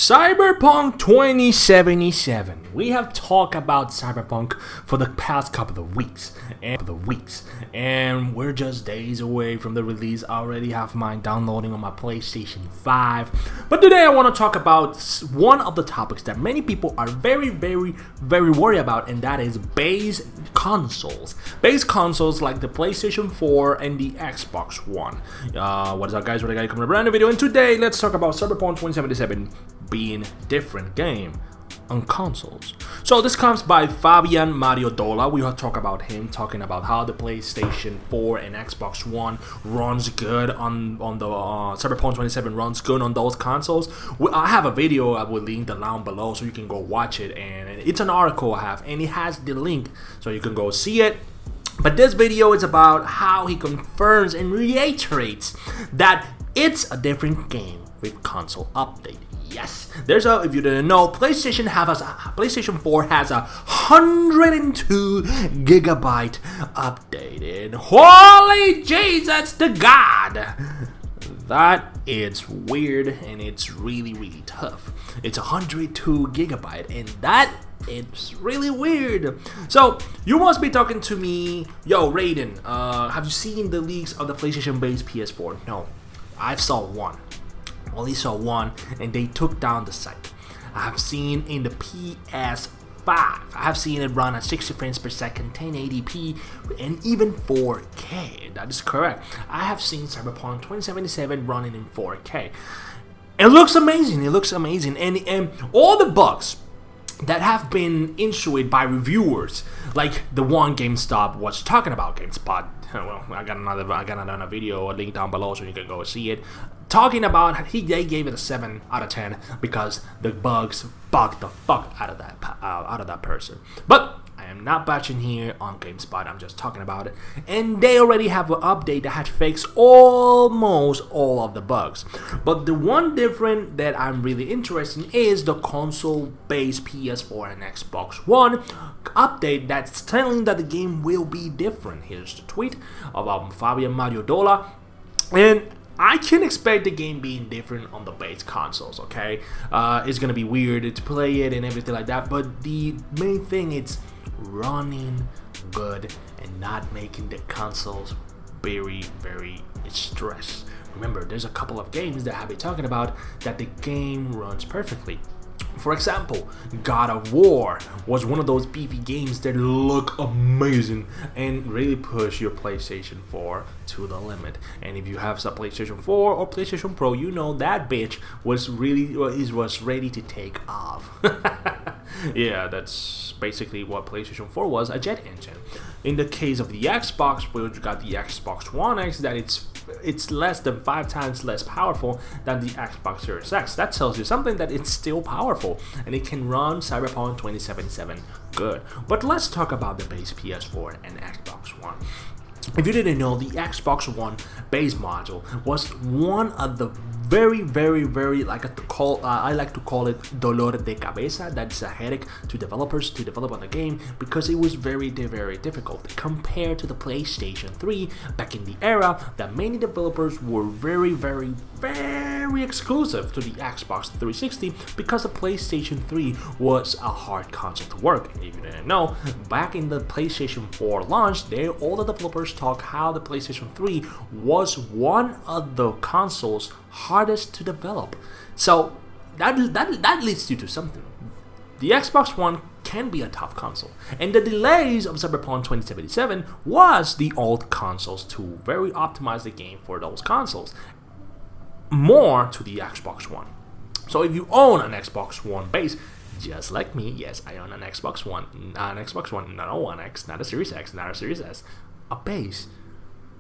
Cyberpunk 2077. We have talked about Cyberpunk for the past couple of weeks, and we're just days away from the release. I already have mine downloading on my PlayStation 5. But today I want to talk about one of the topics that many people are very worried about, and that is base consoles. Base consoles like the PlayStation 4 and the Xbox One. What is up, guys? What I got coming to a brand new video, and today let's talk about Cyberpunk 2077 being different game on consoles. So this comes by Fabian Mariodola. We will talk about him, talking about how the PlayStation 4 and Xbox One runs good on the Cyberpunk 2077 runs good on those consoles. I have a video I will link down below so you can go watch it, and it's an article I have, and it has the link so you can go see it. But this video is about how he confirms and reiterates that it's a different game with console update. Yes, if you didn't know, PlayStation 4 has a 102 gigabyte updated. Holy Jesus to God! That is weird, and it's really tough. It's 102 gigabyte, and it's really weird. So you must be talking to me, yo, Raiden. Have you seen the leaks of the PlayStation-based PS4? No, I saw one. Only saw one, and they took down the site. I have seen in the PS5, I have seen it run at 60 frames per second, 1080p, and even 4K. That is correct. I have seen Cyberpunk 2077 running in 4K. It looks amazing. And all the bugs that have been issued by reviewers, like the one GameStop was talking about. GameSpot, well, I got another video, a link down below so you can go see it, talking about they gave it a 7 out of 10 because the bugs bugged the fuck out of that person. But I am not bashing here on GameSpot, I'm just talking about it. And they already have an update that had fixed almost all of the bugs. But the one different that I'm really interested in is the console-based PS4 and Xbox One update that's telling that the game will be different. Here's the tweet about Fabian Mariodola. And I can expect the game being different on the base consoles, okay? It's gonna be weird to play it and everything like that, but the main thing is running good and not making the consoles very stressed. Remember, there's a couple of games that have been talking about that the game runs perfectly. For example, God of War was one of those beefy games that look amazing and really push your PlayStation 4 to the limit. And if you have some PlayStation 4 or PlayStation Pro, you know that bitch was ready to take off. Yeah, that's basically what PlayStation 4 was, a jet engine. In the case of the Xbox, we got the Xbox One X, that it's less than 5 times less powerful than the Xbox Series X. That tells you something, that it's still powerful and it can run Cyberpunk 2077 good. But let's talk about the base PS4 and Xbox One. If you didn't know, the Xbox One base module was one of the very I like to call it dolor de cabeza. That's a headache to developers to develop on the game, because it was very difficult compared to the PlayStation 3 back in the era that many developers were very exclusive to the Xbox 360, because the PlayStation 3 was a hard console to work. And if you didn't know, back in the PlayStation 4 launch, all the developers talk how the PlayStation 3 was one of the consoles hardest to develop. So that leads you to something. The Xbox One can be a tough console, and the delays of Cyberpunk 2077 was the old consoles to very optimize the game for those consoles more to the Xbox One. So if you own an Xbox One base, just like me, yes, I own an Xbox One, not a One X, not a Series X, not a Series S, a base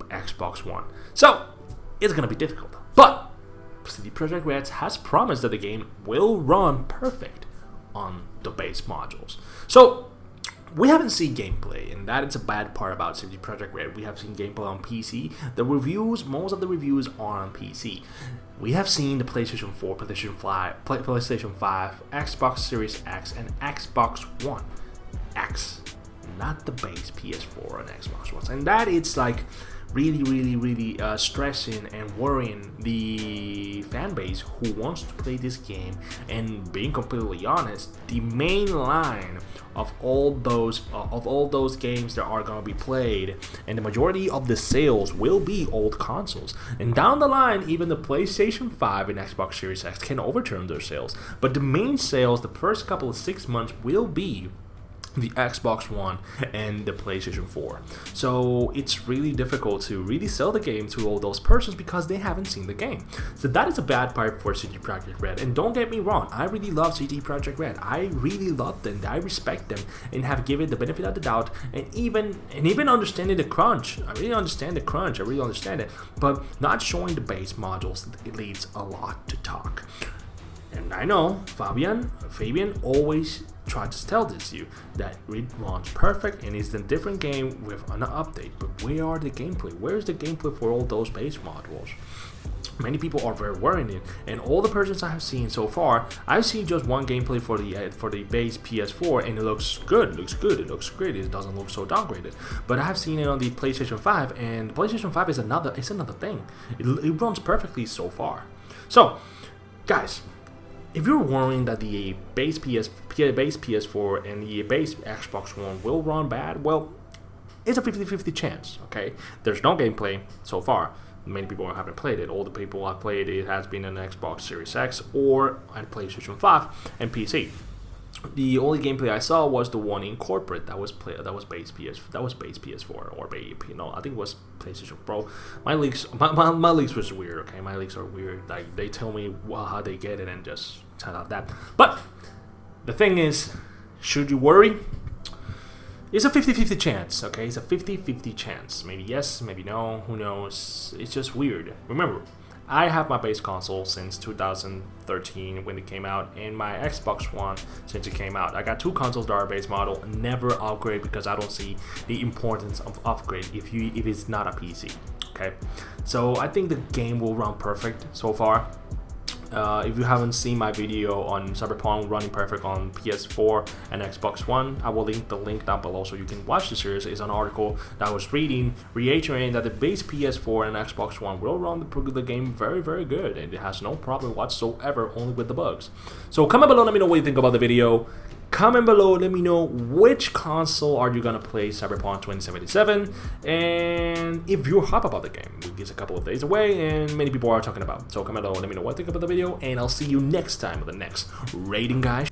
Xbox One. So it's gonna be difficult, but CD Projekt Red has promised that the game will run perfect on the base modules. So we haven't seen gameplay, and that is a bad part about CD Projekt Red. We have seen gameplay on PC. Most of the reviews are on PC. We have seen the PlayStation 4, PlayStation 5, Xbox Series X, and Xbox One X, not the base PS4 and Xbox One. And that it's like really stressing and worrying the fan base who wants to play this game. And being completely honest, the main line of all those games that are going to be played, and the majority of the sales will be old consoles. And down the line, even the PlayStation 5 and Xbox Series X can overturn their sales. But the main sales, the first couple of 6 months, will be the Xbox One and the PlayStation 4. So it's really difficult to really sell the game to all those persons because they haven't seen the game. So that is a bad part for CD Projekt Red. And don't get me wrong, I really love CD Projekt Red. I really love them. I respect them and have given the benefit of the doubt, and even understanding the crunch. I really understand the crunch. I really understand it. But not showing the base modules, it leads a lot to talk. And I know Fabian always tries to tell this to you that it runs perfect and it's a different game with an update. But where are the gameplay? Where's the gameplay for all those base modules? Many people are very worried in, and all the persons I have seen so far, I've seen just one gameplay for the base PS4, and it looks good. It looks great. It doesn't look so downgraded. But I have seen it on the PlayStation 5, and the PlayStation 5 is another thing. It runs perfectly so far. So, guys, if you're worrying that the base PS4 and the base Xbox One will run bad, well, it's a 50-50 chance, okay? There's no gameplay so far. Many people haven't played it. All the people I've played it has been an Xbox Series X or on PlayStation 5 and PC. The only gameplay I saw was the one in corporate that was base PS4 or I think it was PlayStation Pro. My leaks was weird. Okay, my leaks are weird. Like they tell me how they get it and just tell out that. But the thing is, should you worry? It's a 50-50 chance. Okay, it's a 50-50 chance. Maybe yes, maybe no. Who knows? It's just weird. Remember, I have my base console since 2013 when it came out, and my Xbox One since it came out. I got two consoles that are base model, never upgrade because I don't see the importance of upgrade if it's not a PC. Okay, so I think the game will run perfect so far. If you haven't seen my video on Cyberpunk running perfect on PS4 and Xbox One, I will link the link down below so you can watch the series. It's an article that I was reading reiterating that the base PS4 and Xbox One will run the game very good, and it has no problem whatsoever, only with the bugs. So comment below, let me know what you think about the video. Comment below, let me know which console are you gonna play Cyberpunk 2077, and if you're hype about the game. It's a couple of days away and many people are talking about. So comment below, let me know what you think about the video, and I'll see you next time with the next rating, guys.